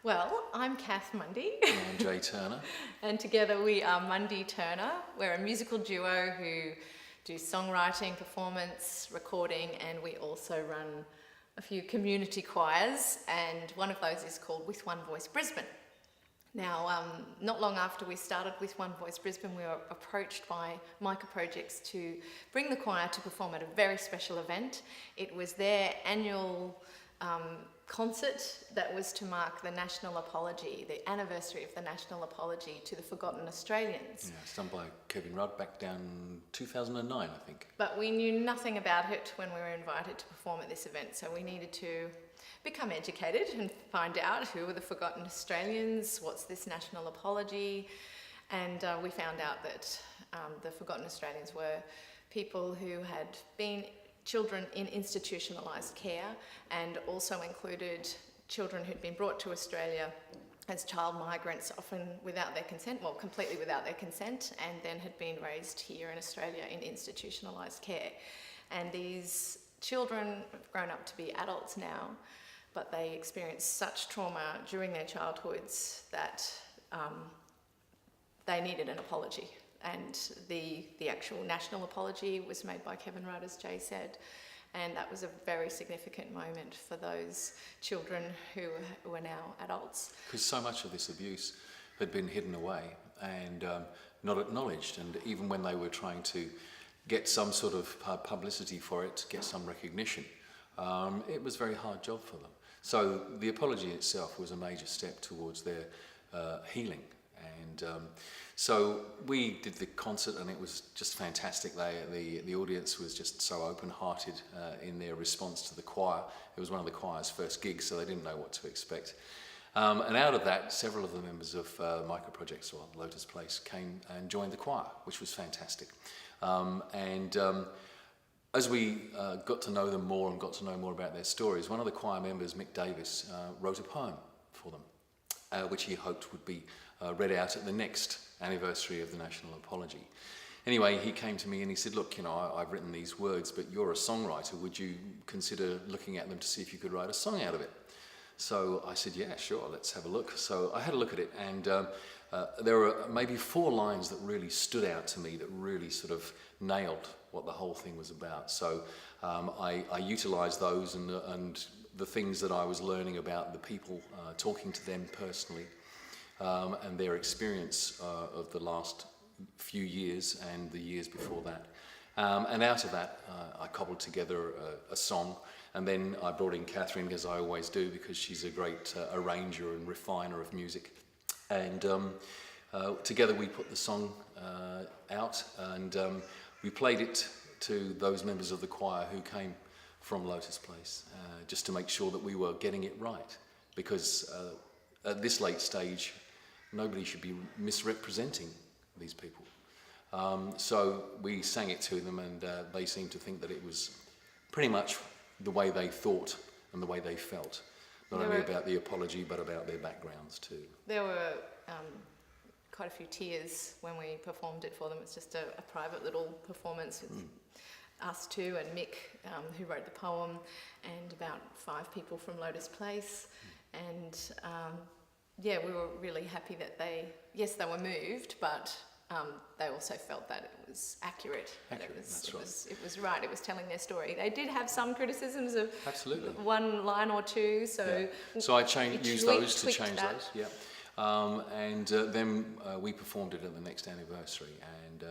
Well, I'm Cath Mundy. And Jay Turner. And together we are Mundy-Turner. We're a musical duo who do songwriting, performance, recording, and we also run a few community choirs, and one of those is called With One Voice Brisbane. Now, not long after we started With One Voice Brisbane, we were approached by Micah Projects to bring the choir to perform at a very special event. It was their annual concert that was to mark the national apology, the anniversary of the national apology to the forgotten Australians. Yeah, it's done by Kevin Rudd back down 2009, I think. But we knew nothing about it when we were invited to perform at this event, so we needed to become educated and find out who were the forgotten Australians, what's this national apology, and we found out that the forgotten Australians were people who had been children in institutionalised care, and also included children who'd been brought to Australia as child migrants, often without their consent, well, completely without their consent, and then had been raised here in Australia in institutionalised care. And these children have grown up to be adults now, but they experienced such trauma during their childhoods that they needed an apology. And the actual national apology was made by Kevin Rudd, as Jay said, and that was a very significant moment for those children who were now adults. Because so much of this abuse had been hidden away and not acknowledged, and even when they were trying to get some sort of publicity for it, get some recognition, it was a very hard job for them. So the apology itself was a major step towards their healing. And so we did the concert, and it was just fantastic. The audience was just so open-hearted in their response to the choir. It was one of the choir's first gigs, so they didn't know what to expect. And out of that, several of the members of Micah Projects, or Lotus Place, came and joined the choir, which was fantastic. As we got to know them more and got to know more about their stories, one of the choir members, Mick Davis, wrote a poem for them, which he hoped would be read out at the next anniversary of the national apology. Anyway, he came to me and he said, look, you know, I've written these words, but you're a songwriter. Would you consider looking at them to see if you could write a song out of it? So I said, yeah, sure, let's have a look. So I had a look at it, and there were maybe 4 lines that really stood out to me, that really sort of nailed what the whole thing was about. So I utilised those and the things that I was learning about the people, talking to them personally, and their experience of the last few years and the years before that. And out of that, I cobbled together a song, and then I brought in Catherine, as I always do, because she's a great arranger and refiner of music. And together we put the song out, and we played it to those members of the choir who came from Lotus Place, just to make sure that we were getting it right, because at this late stage, nobody should be misrepresenting these people. So we sang it to them, and they seemed to think that it was pretty much the way they thought and the way they felt, not only about the apology but about their backgrounds too. There were quite a few tears when we performed it for them. It's just a private little performance with us two and Mick, who wrote the poem, and about 5 people from Lotus Place. And yeah, we were really happy that they were moved, but they also felt that it was accurate. It was right. It was telling their story. They did have some criticisms of one line or two, so so I used those to change those. Yeah, and then we performed it at the next anniversary, and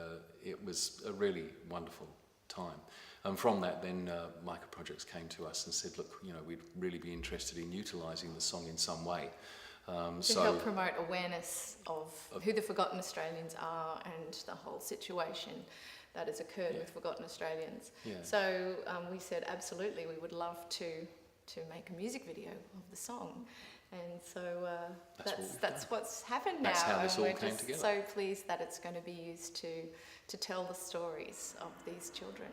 it was a really wonderful time. And from that, then Micah Projects came to us and said, look, you know, we'd really be interested in utilising the song in some way. To help promote awareness of who the forgotten Australians are and the whole situation that has occurred with forgotten Australians. Yeah. So we said, absolutely, we would love to make a music video of the song. And so that's what's happened now. That's how this all came together. So pleased that it's going to be used to tell the stories of these children.